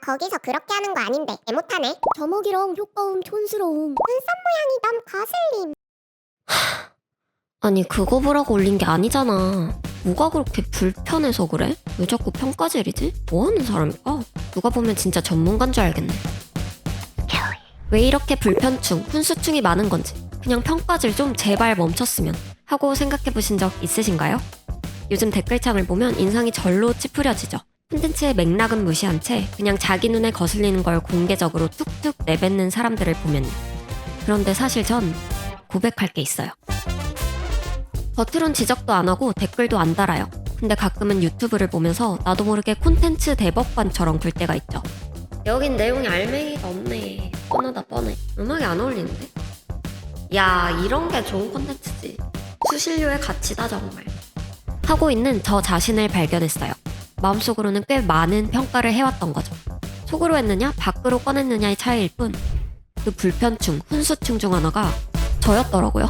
거기서 그렇게 하는 거 아닌데 개 못하네. 저먹이랑 효과음 촌스러움. 눈썹 모양이 너무 거슬림. 아니 그거 보라고 올린 게 아니잖아. 뭐가 그렇게 불편해서 그래? 왜 자꾸 평가질이지? 뭐하는 사람일까? 누가 보면 진짜 전문가인 줄 알겠네. 왜 이렇게 불편충, 훈수충이 많은 건지 그냥 평가질 좀 제발 멈췄으면 하고 생각해보신 적 있으신가요? 요즘 댓글창을 보면 인상이 절로 찌푸려지죠. 콘텐츠의 맥락은 무시한 채 그냥 자기 눈에 거슬리는 걸 공개적으로 툭툭 내뱉는 사람들을 보면요. 그런데 사실 전 고백할 게 있어요. 겉으론 지적도 안 하고 댓글도 안 달아요. 근데 가끔은 유튜브를 보면서 나도 모르게 콘텐츠 대법관처럼 굴 때가 있죠. 여긴 내용이 알맹이가 없네. 뻔하다 뻔해. 음악이 안 어울리는데? 야, 이런 게 좋은 콘텐츠지. 수신료의 가치다 정말. 하고 있는 저 자신을 발견했어요. 마음속으로는 꽤 많은 평가를 해왔던 거죠. 속으로 했느냐 밖으로 꺼냈느냐의 차이일 뿐 그 불편충, 훈수충 중 하나가 저였더라고요.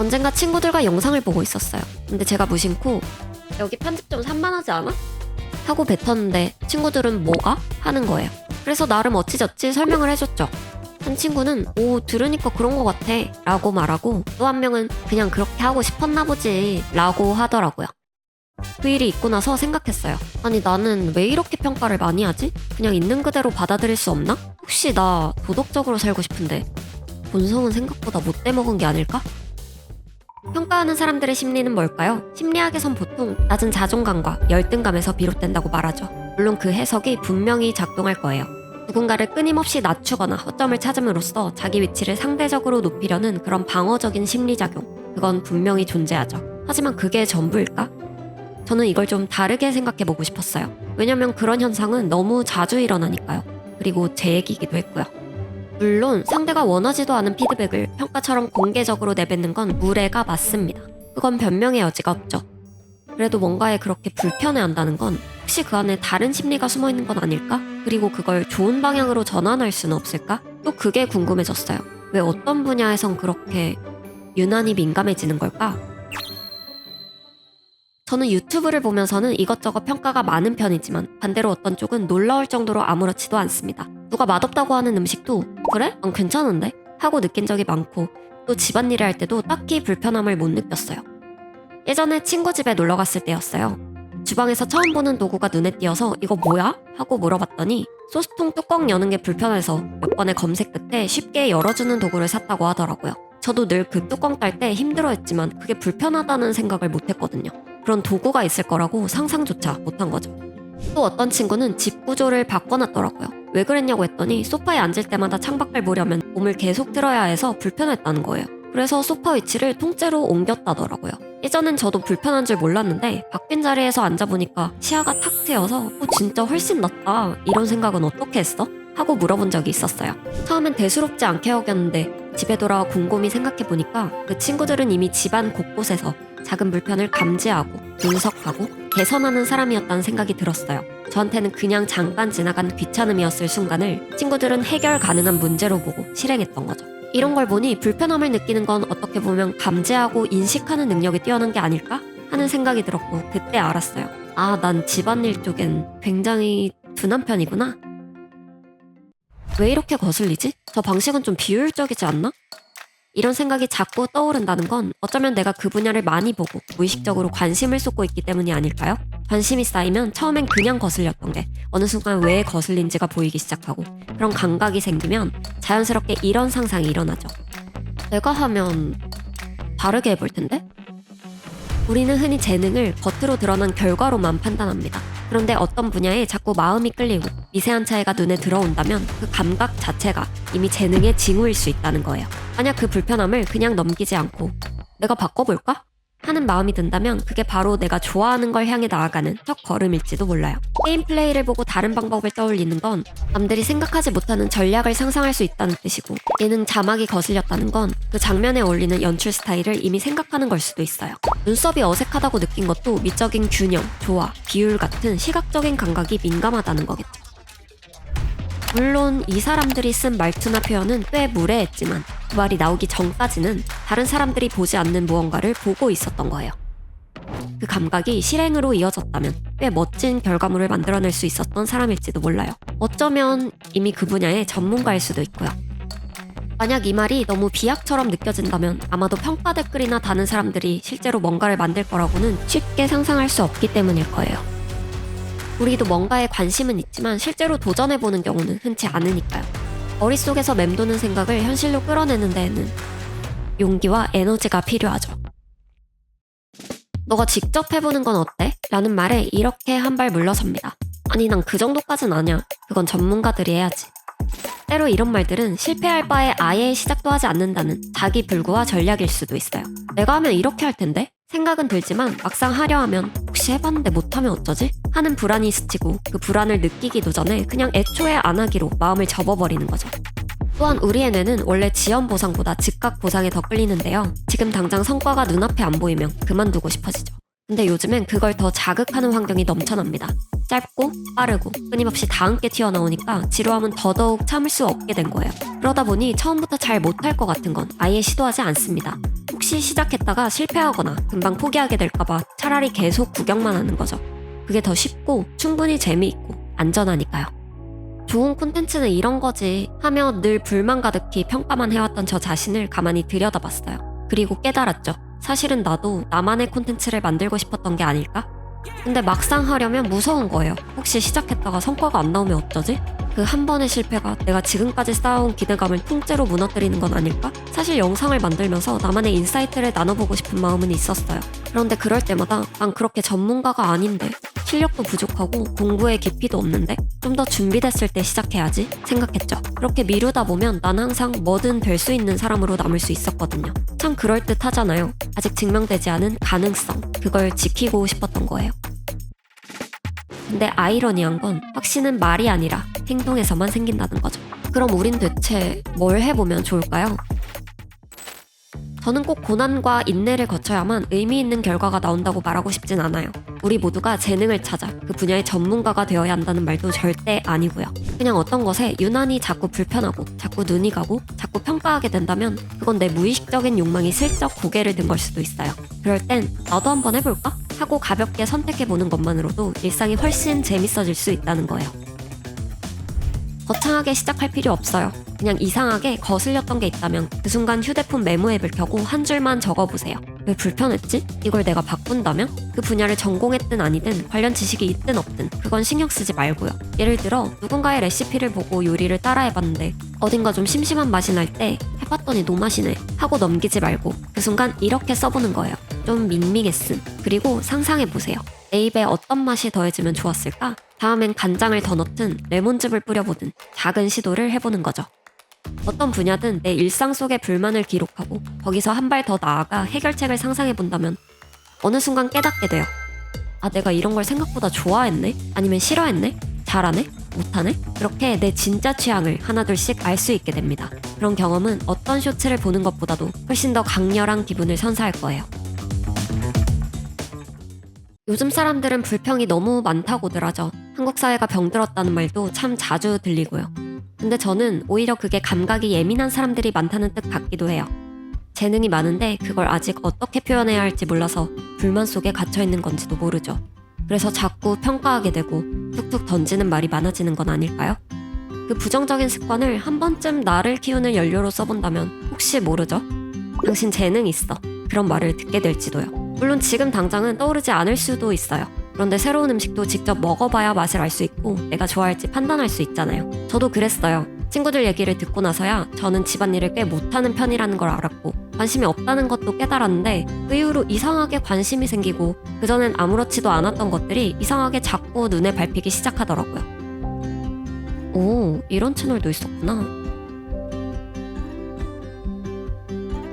언젠가 친구들과 영상을 보고 있었어요. 근데 제가 무심코 여기 편집 좀 산만하지 않아? 하고 뱉었는데 친구들은 뭐가? 하는 거예요. 그래서 나름 어찌저찌 설명을 해줬죠. 한 친구는 오 들으니까 그런 거 같아 라고 말하고 또 한 명은 그냥 그렇게 하고 싶었나 보지 라고 하더라고요. 그 일이 있고 나서 생각했어요. 아니 나는 왜 이렇게 평가를 많이 하지? 그냥 있는 그대로 받아들일 수 없나? 혹시 나 도덕적으로 살고 싶은데 본성은 생각보다 못돼 먹은 게 아닐까? 평가하는 사람들의 심리는 뭘까요? 심리학에선 보통 낮은 자존감과 열등감에서 비롯된다고 말하죠. 물론 그 해석이 분명히 작동할 거예요. 누군가를 끊임없이 낮추거나 허점을 찾음으로써 자기 위치를 상대적으로 높이려는 그런 방어적인 심리작용. 그건 분명히 존재하죠. 하지만 그게 전부일까? 저는 이걸 좀 다르게 생각해보고 싶었어요. 왜냐면 그런 현상은 너무 자주 일어나니까요. 그리고 제 얘기이기도 했고요. 물론 상대가 원하지도 않은 피드백을 평가처럼 공개적으로 내뱉는 건 무례가 맞습니다. 그건 변명의 여지가 없죠. 그래도 뭔가에 그렇게 불편해한다는 건 혹시 그 안에 다른 심리가 숨어있는 건 아닐까? 그리고 그걸 좋은 방향으로 전환할 수는 없을까? 또 그게 궁금해졌어요. 왜 어떤 분야에선 그렇게 유난히 민감해지는 걸까? 저는 유튜브를 보면서는 이것저것 평가가 많은 편이지만 반대로 어떤 쪽은 놀라울 정도로 아무렇지도 않습니다. 누가 맛없다고 하는 음식도 그래? 난 괜찮은데? 하고 느낀 적이 많고 또 집안일을 할 때도 딱히 불편함을 못 느꼈어요. 예전에 친구 집에 놀러 갔을 때였어요. 주방에서 처음 보는 도구가 눈에 띄어서 이거 뭐야? 하고 물어봤더니 소스통 뚜껑 여는 게 불편해서 몇 번의 검색 끝에 쉽게 열어주는 도구를 샀다고 하더라고요. 저도 늘 그 뚜껑 딸 때 힘들어했지만 그게 불편하다는 생각을 못했거든요. 그런 도구가 있을 거라고 상상조차 못한 거죠. 또 어떤 친구는 집 구조를 바꿔놨더라고요. 왜 그랬냐고 했더니 소파에 앉을 때마다 창밖을 보려면 몸을 계속 틀어야 해서 불편했다는 거예요. 그래서 소파 위치를 통째로 옮겼다더라고요. 예전엔 저도 불편한 줄 몰랐는데 바뀐 자리에서 앉아보니까 시야가 탁 트여서 진짜 훨씬 낫다 이런 생각은 어떻게 했어? 하고 물어본 적이 있었어요. 처음엔 대수롭지 않게 여겼는데 집에 돌아와 곰곰이 생각해보니까 그 친구들은 이미 집안 곳곳에서 작은 불편을 감지하고 분석하고 개선하는 사람이었다는 생각이 들었어요. 저한테는 그냥 잠깐 지나간 귀찮음이었을 순간을 친구들은 해결 가능한 문제로 보고 실행했던 거죠. 이런 걸 보니 불편함을 느끼는 건 어떻게 보면 감지하고 인식하는 능력이 뛰어난 게 아닐까? 하는 생각이 들었고 그때 알았어요. 아, 난 집안일 쪽엔 굉장히 둔한 편이구나. 왜 이렇게 거슬리지? 저 방식은 좀 비효율적이지 않나? 이런 생각이 자꾸 떠오른다는 건 어쩌면 내가 그 분야를 많이 보고 무의식적으로 관심을 쏟고 있기 때문이 아닐까요? 관심이 쌓이면 처음엔 그냥 거슬렸던 게 어느 순간 왜 거슬린지가 보이기 시작하고 그런 감각이 생기면 자연스럽게 이런 상상이 일어나죠. 내가 하면 다르게 해볼 텐데? 우리는 흔히 재능을 겉으로 드러난 결과로만 판단합니다. 그런데 어떤 분야에 자꾸 마음이 끌리고 미세한 차이가 눈에 들어온다면 그 감각 자체가 이미 재능의 징후일 수 있다는 거예요. 만약 그 불편함을 그냥 넘기지 않고 내가 바꿔볼까? 하는 마음이 든다면 그게 바로 내가 좋아하는 걸 향해 나아가는 첫 걸음일지도 몰라요. 게임 플레이를 보고 다른 방법을 떠올리는 건 남들이 생각하지 못하는 전략을 상상할 수 있다는 뜻이고 예능 자막이 거슬렸다는 건 그 장면에 어울리는 연출 스타일을 이미 생각하는 걸 수도 있어요. 눈썹이 어색하다고 느낀 것도 미적인 균형, 조화, 비율 같은 시각적인 감각이 민감하다는 거겠죠. 물론 이 사람들이 쓴 말투나 표현은 꽤 무례했지만 그 말이 나오기 전까지는 다른 사람들이 보지 않는 무언가를 보고 있었던 거예요. 그 감각이 실행으로 이어졌다면 꽤 멋진 결과물을 만들어낼 수 있었던 사람일지도 몰라요. 어쩌면 이미 그 분야의 전문가일 수도 있고요. 만약 이 말이 너무 비약처럼 느껴진다면 아마도 평가 댓글이나 다는 사람들이 실제로 뭔가를 만들 거라고는 쉽게 상상할 수 없기 때문일 거예요. 우리도 뭔가에 관심은 있지만 실제로 도전해보는 경우는 흔치 않으니까요. 머릿속에서 맴도는 생각을 현실로 끌어내는 데에는 용기와 에너지가 필요하죠. 너가 직접 해보는 건 어때? 라는 말에 이렇게 한 발 물러섭니다. 아니 난 그 정도까진 아냐. 그건 전문가들이 해야지. 때로 이런 말들은 실패할 바에 아예 시작도 하지 않는다는 자기 불구와 전략일 수도 있어요. 내가 하면 이렇게 할 텐데? 생각은 들지만 막상 하려 하면 혹시 해봤는데 못하면 어쩌지? 하는 불안이 스치고 그 불안을 느끼기도 전에 그냥 애초에 안 하기로 마음을 접어버리는 거죠. 또한 우리의 뇌는 원래 지연 보상보다 즉각 보상에 더 끌리는데요. 지금 당장 성과가 눈앞에 안 보이면 그만두고 싶어지죠. 근데 요즘엔 그걸 더 자극하는 환경이 넘쳐납니다. 짧고 빠르고 끊임없이 다 함께 튀어나오니까 지루함은 더더욱 참을 수 없게 된 거예요. 그러다 보니 처음부터 잘 못할 것 같은 건 아예 시도하지 않습니다. 혹시 시작했다가 실패하거나 금방 포기하게 될까봐 차라리 계속 구경만 하는 거죠. 그게 더 쉽고 충분히 재미있고 안전하니까요. 좋은 콘텐츠는 이런 거지 하며 늘 불만 가득히 평가만 해왔던 저 자신을 가만히 들여다봤어요. 그리고 깨달았죠. 사실은 나도 나만의 콘텐츠를 만들고 싶었던 게 아닐까? 근데 막상 하려면 무서운 거예요. 혹시 시작했다가 성과가 안 나오면 어쩌지? 그 한 번의 실패가 내가 지금까지 쌓아온 기대감을 통째로 무너뜨리는 건 아닐까? 사실 영상을 만들면서 나만의 인사이트를 나눠보고 싶은 마음은 있었어요. 그런데 그럴 때마다 난 그렇게 전문가가 아닌데, 실력도 부족하고 공부에 깊이도 없는데 좀 더 준비됐을 때 시작해야지 생각했죠. 그렇게 미루다 보면 난 항상 뭐든 될 수 있는 사람으로 남을 수 있었거든요. 참 그럴듯하잖아요. 아직 증명되지 않은 가능성, 그걸 지키고 싶었던 거예요. 근데 아이러니한 건 확신은 말이 아니라 행동에서만 생긴다는 거죠. 그럼 우린 대체 뭘 해보면 좋을까요? 저는 꼭 고난과 인내를 거쳐야만 의미 있는 결과가 나온다고 말하고 싶진 않아요. 우리 모두가 재능을 찾아 그 분야의 전문가가 되어야 한다는 말도 절대 아니고요. 그냥 어떤 것에 유난히 자꾸 불편하고 자꾸 눈이 가고 자꾸 평가하게 된다면 그건 내 무의식적인 욕망이 슬쩍 고개를 든 걸 수도 있어요. 그럴 땐 나도 한번 해볼까? 하고 가볍게 선택해보는 것만으로도 일상이 훨씬 재밌어질 수 있다는 거예요. 거창하게 시작할 필요 없어요. 그냥 이상하게 거슬렸던 게 있다면 그 순간 휴대폰 메모 앱을 켜고 한 줄만 적어보세요. 왜 불편했지? 이걸 내가 바꾼다면? 그 분야를 전공했든 아니든 관련 지식이 있든 없든 그건 신경 쓰지 말고요. 예를 들어 누군가의 레시피를 보고 요리를 따라해봤는데 어딘가 좀 심심한 맛이 날 때 해봤더니 노맛이네 하고 넘기지 말고 그 순간 이렇게 써보는 거예요. 좀 밍밍했음. 그리고 상상해보세요. 내 입에 어떤 맛이 더해지면 좋았을까? 다음엔 간장을 더 넣든 레몬즙을 뿌려보든 작은 시도를 해보는 거죠. 어떤 분야든 내 일상 속의 불만을 기록하고 거기서 한 발 더 나아가 해결책을 상상해본다면 어느 순간 깨닫게 돼요. 아, 내가 이런 걸 생각보다 좋아했네? 아니면 싫어했네? 잘하네? 못하네? 그렇게 내 진짜 취향을 하나둘씩 알 수 있게 됩니다. 그런 경험은 어떤 쇼츠를 보는 것보다도 훨씬 더 강렬한 기분을 선사할 거예요. 요즘 사람들은 불평이 너무 많다고들 하죠. 한국 사회가 병들었다는 말도 참 자주 들리고요. 근데 저는 오히려 그게 감각이 예민한 사람들이 많다는 뜻 같기도 해요. 재능이 많은데 그걸 아직 어떻게 표현해야 할지 몰라서 불만 속에 갇혀있는 건지도 모르죠. 그래서 자꾸 평가하게 되고 툭툭 던지는 말이 많아지는 건 아닐까요? 그 부정적인 습관을 한 번쯤 나를 키우는 연료로 써본다면 혹시 모르죠? 당신 재능 있어. 그런 말을 듣게 될지도요. 물론 지금 당장은 떠오르지 않을 수도 있어요. 그런데 새로운 음식도 직접 먹어봐야 맛을 알 수 있고 내가 좋아할지 판단할 수 있잖아요. 저도 그랬어요. 친구들 얘기를 듣고 나서야 저는 집안일을 꽤 못하는 편이라는 걸 알았고 관심이 없다는 것도 깨달았는데 그 이후로 이상하게 관심이 생기고 그전엔 아무렇지도 않았던 것들이 이상하게 자꾸 눈에 밟히기 시작하더라고요. 오, 이런 채널도 있었구나.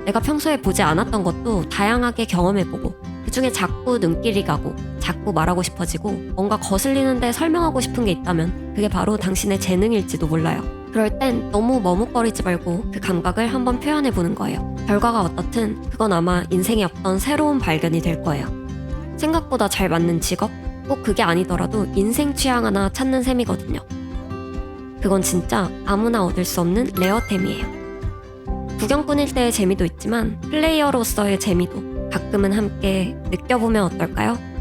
내가 평소에 보지 않았던 것도 다양하게 경험해보고 그중에 자꾸 눈길이 가고 자꾸 말하고 싶어지고 뭔가 거슬리는데 설명하고 싶은 게 있다면 그게 바로 당신의 재능일지도 몰라요. 그럴 땐 너무 머뭇거리지 말고 그 감각을 한번 표현해보는 거예요. 결과가 어떻든 그건 아마 인생의 어떤 새로운 발견이 될 거예요. 생각보다 잘 맞는 직업? 꼭 그게 아니더라도 인생 취향 하나 찾는 셈이거든요. 그건 진짜 아무나 얻을 수 없는 레어템이에요. 구경꾼일 때의 재미도 있지만 플레이어로서의 재미도 가끔은 함께 느껴보면 어떨까요?